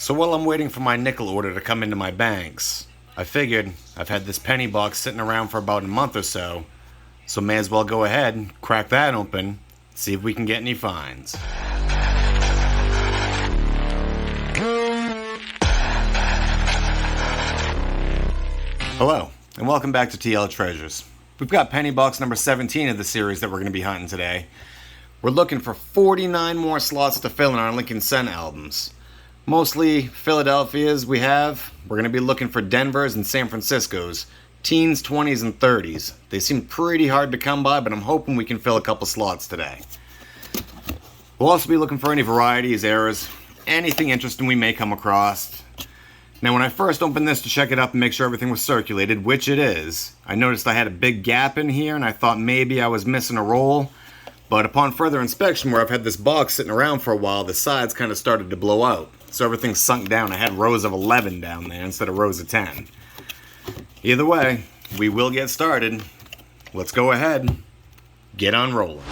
So while I'm waiting for my nickel order to come into my banks, I figured I've had this penny box sitting around for about a month or so may as well go ahead and crack that open, see if we can get any finds. Hello, and welcome back to TL Treasures. We've got penny box number 17 of the series that we're going to be hunting today. We're looking for 49 more slots to fill in our Lincoln Cent albums. Mostly Philadelphia's we have. We're going to be looking for Denver's and San Francisco's, teens, 20s, and 30s. They seem pretty hard to come by, but I'm hoping we can fill a couple slots today. We'll also be looking for any varieties, errors, anything interesting we may come across. Now, when I first opened this to check it up and make sure everything was circulated, which it is, I noticed I had a big gap in here, and I thought maybe I was missing a roll. But upon further inspection, where I've had this box sitting around for a while, the sides kind of started to blow out. So everything's sunk down. I had rows of 11 down there instead of rows of 10. Either way, we will get started. Let's go ahead, get on rolling.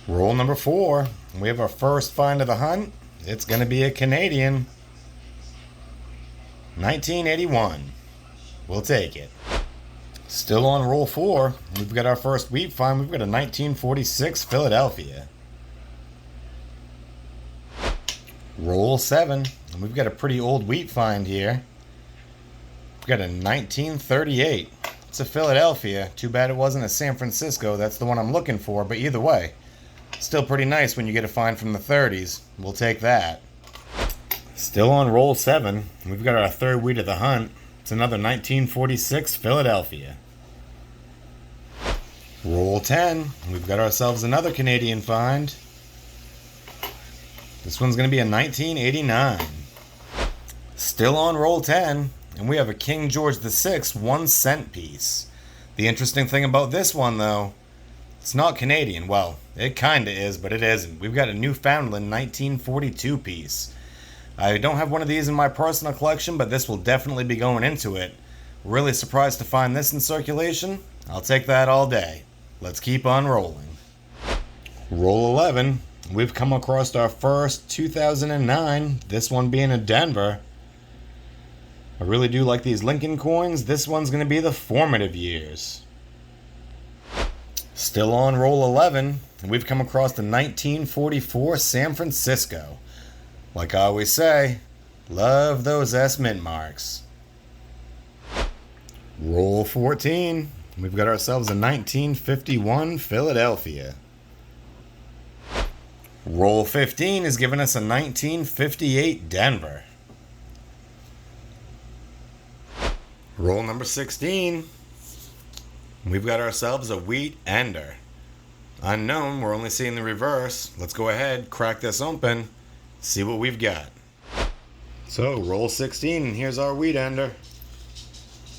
Roll number 4. We have our first find of the hunt. It's going to be a Canadian. 1981. We'll take it. Still on roll 4. We've got our first wheat find. We've got a 1946 Philadelphia. Roll 7. And we've got a pretty old wheat find here. We've got a 1938. It's a Philadelphia. Too bad it wasn't a San Francisco. That's the one I'm looking for. But either way, still pretty nice when you get a find from the 30s. We'll take that. Still on roll 7. We've got our third wheat of the hunt. It's another 1946 Philadelphia. Roll 10. We've got ourselves another Canadian find. This one's going to be a 1989. Still on roll 10. And we have a King George VI 1 cent piece. The interesting thing about this one, though, it's not Canadian. Well, it kind of is, but it isn't. We've got a Newfoundland 1942 piece. I don't have one of these in my personal collection, but this will definitely be going into it. Really surprised to find this in circulation. I'll take that all day. Let's keep on rolling. Roll 11. We've come across our first 2009, this one being a Denver. I really do like these Lincoln coins. This one's going to be the formative years. Still on roll 11, and we've come across the 1944 San Francisco. Like I always say, love those S mint marks. Roll 14, we've got ourselves a 1951 Philadelphia. Roll 15 is giving us a 1958 Denver. Roll number 16, we've got ourselves a wheat ender. Unknown, we're only seeing the reverse. Let's go ahead, crack this open, see what we've got. So, roll 16, and here's our wheat ender.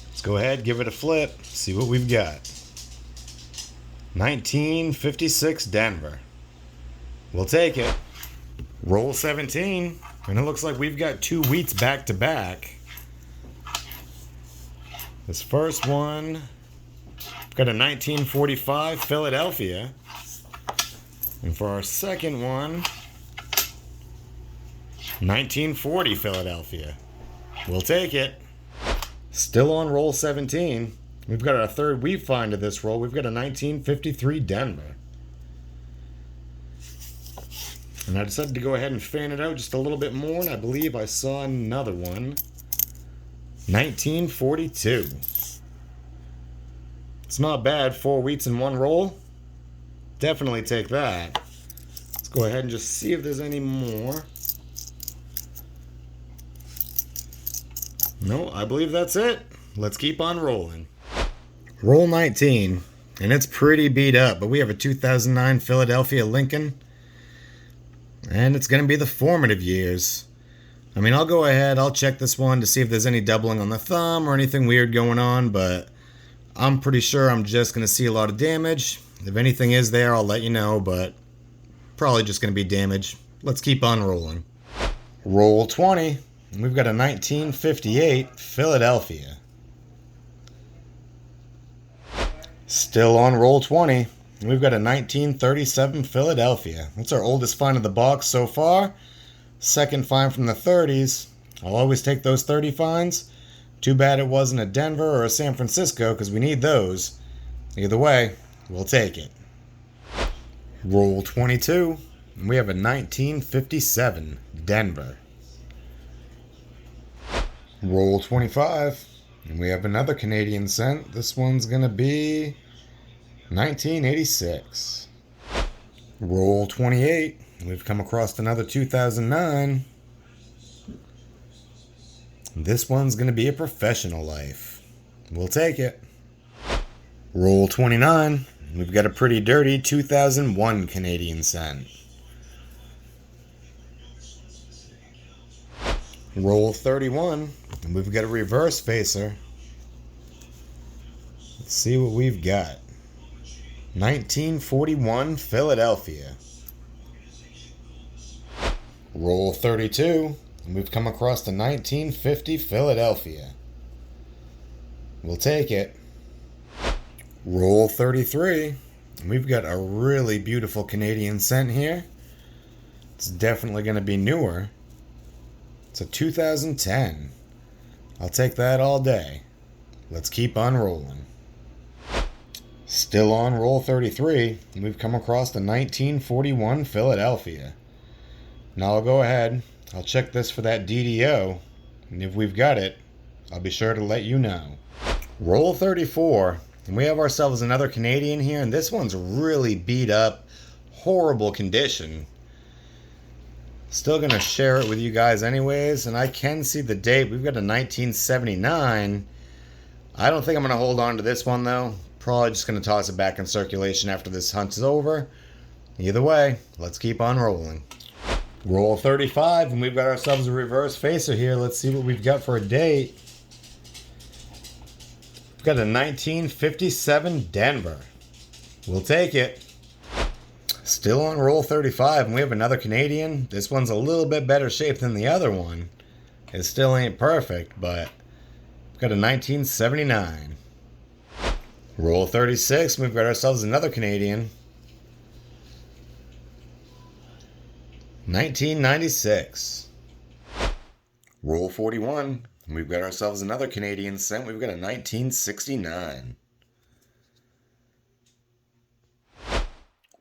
Let's go ahead, give it a flip, see what we've got. 1956 Denver. We'll take it. Roll 17, and it looks like we've got two wheats back to back. This first one, we've got a 1945 Philadelphia. And for our second one, 1940 Philadelphia. We'll take it. Still on roll 17. We've got our third wheat find of this roll. We've got a 1953 Denver. And I decided to go ahead and fan it out just a little bit more, and I believe I saw another one. 1942. It's not bad, 4 wheats in one roll. Definitely take that. Let's go ahead and just see if there's any more. No, I believe that's it. Let's keep on rolling. Roll 19, and it's pretty beat up, but we have a 2009 Philadelphia Lincoln, and it's going to be the formative years. I mean, I'll go ahead, I'll check this one to see if there's any doubling on the thumb or anything weird going on, but I'm pretty sure I'm just going to see a lot of damage. If anything is there, I'll let you know, but probably just going to be damage. Let's keep on rolling. Roll 20. We've got a 1958 Philadelphia. Still on roll 20. We've got a 1937 Philadelphia. That's our oldest find of the box so far. Second find from the 30s. I'll always take those 30 fines. Too bad it wasn't a Denver or a San Francisco, because we need those. Either way, we'll take it. Roll 22. And we have a 1957 Denver. Roll 25. And we have another Canadian cent. This one's going to be 1986. Roll 28. We've come across another 2009. This one's going to be a Professional Life. We'll take it. Roll 29. We've got a pretty dirty 2001 Canadian cent. Roll 31. And we've got a reverse facer. Let's see what we've got. 1941 Philadelphia. Roll 32. And we've come across the 1950 Philadelphia. We'll take it. Roll 33. And we've got a really beautiful Canadian cent here. It's definitely going to be newer. It's a 2010. I'll take that all day. Let's keep on rolling. Still on roll 33. And we've come across the 1941 Philadelphia. Now I'll go ahead. I'll check this for that DDO, and if we've got it, I'll be sure to let you know. Roll 34, and we have ourselves another Canadian here, and this one's really beat up, horrible condition. Still going to share it with you guys anyways, and I can see the date. We've got a 1979. I don't think I'm going to hold on to this one, though. Probably just going to toss it back in circulation after this hunt is over. Either way, let's keep on rolling. Roll 35, and we've got ourselves a reverse facer here. Let's see what we've got for a date. We've got a 1957 Denver. We'll take it. Still on roll 35, and we have another Canadian. This one's a little bit better shape than the other one. It still ain't perfect, but we've got a 1979. Roll 36, and we've got ourselves another Canadian. 1996. Roll 41. And we've got ourselves another Canadian cent. We've got a 1969.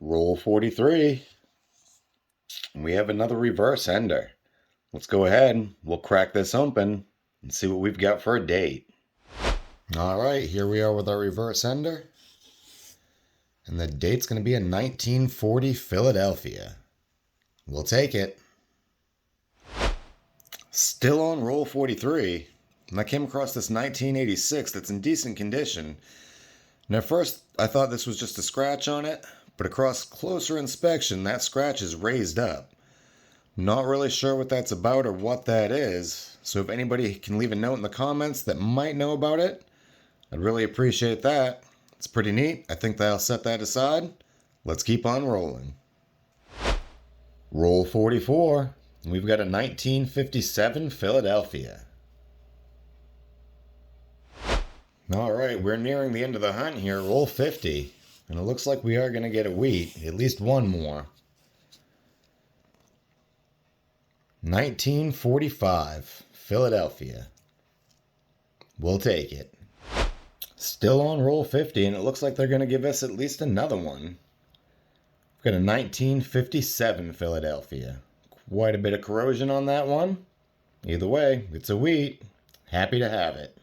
Roll 43. And we have another reverse ender. Let's go ahead. We'll crack this open and see what we've got for a date. Alright, here we are with our reverse ender. And the date's going to be a 1940 Philadelphia. We'll take it. Still on roll 43, and I came across this 1986 that's in decent condition. And at first, I thought this was just a scratch on it, but across closer inspection, that scratch is raised up. Not really sure what that's about or what that is, so if anybody can leave a note in the comments that might know about it, I'd really appreciate that. It's pretty neat. I think that I'll set that aside. Let's keep on rolling. Roll 44, and we've got a 1957 Philadelphia. Alright, we're nearing the end of the hunt here, roll 50, and it looks like we are going to get a wheat, at least one more. 1945 Philadelphia. We'll take it. Still on roll 50, and it looks like they're going to give us at least another one. We've got a 1957 Philadelphia. Quite a bit of corrosion on that one. Either way, it's a wheat. Happy to have it.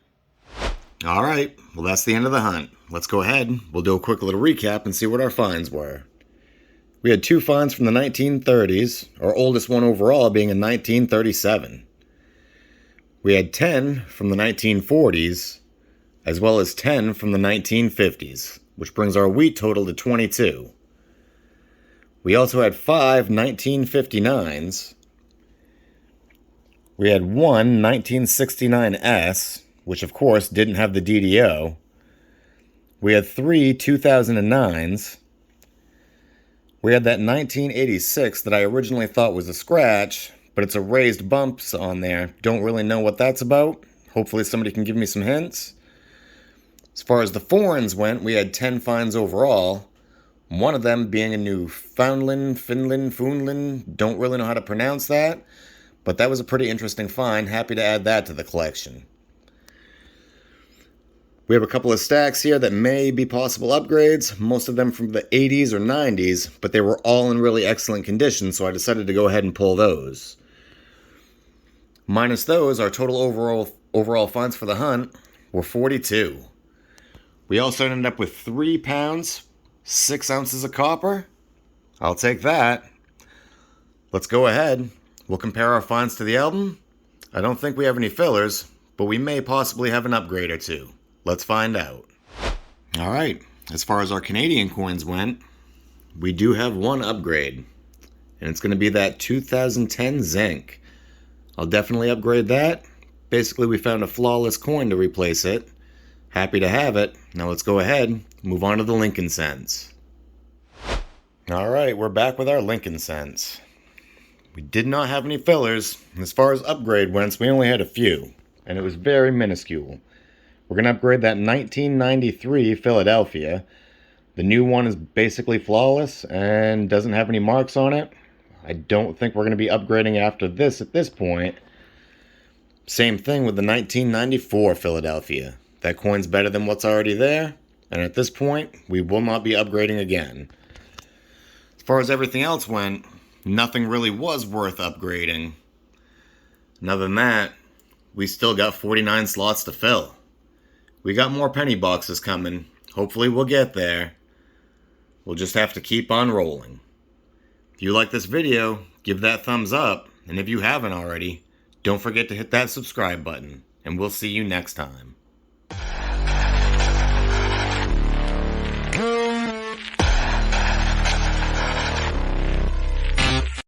Alright, well that's the end of the hunt. Let's go ahead. We'll do a quick little recap and see what our finds were. We had 2 finds from the 1930s, our oldest one overall being in 1937. We had 10 from the 1940s, as well as 10 from the 1950s, which brings our wheat total to 22. We also had 5 1959s. We had 1 1969S, which of course didn't have the DDO. We had 3 2009s. We had that 1986 that I originally thought was a scratch, but it's a raised bumps on there. Don't really know what that's about. Hopefully somebody can give me some hints. As far as the foreigns went, we had 10 finds overall. One of them being a Newfoundland, Finland, don't really know how to pronounce that. But that was a pretty interesting find. Happy to add that to the collection. We have a couple of stacks here that may be possible upgrades, most of them from the 80s or 90s, but they were all in really excellent condition, so I decided to go ahead and pull those. Minus those, our total overall finds for the hunt were 42. We also ended up with 3 pounds, 6 ounces of copper. I'll take that. Let's go ahead. We'll compare our finds to the album. I don't think we have any fillers, but we may possibly have an upgrade or two. Let's find out. Alright, as far as our Canadian coins went, we do have one upgrade. And it's going to be that 2010 zinc. I'll definitely upgrade that. Basically, we found a flawless coin to replace it. Happy to have it. Now let's go ahead, move on to the Lincoln cents. Alright, we're back with our Lincoln cents. We did not have any fillers. As far as upgrade went, we only had a few. And it was very minuscule. We're going to upgrade that 1993 Philadelphia. The new one is basically flawless and doesn't have any marks on it. I don't think we're going to be upgrading after this at this point. Same thing with the 1994 Philadelphia. That coin's better than what's already there. And at this point, we will not be upgrading again. As far as everything else went, nothing really was worth upgrading. And other than that, we still got 49 slots to fill. We got more penny boxes coming. Hopefully we'll get there. We'll just have to keep on rolling. If you like this video, give that thumbs up. And if you haven't already, don't forget to hit that subscribe button. And we'll see you next time.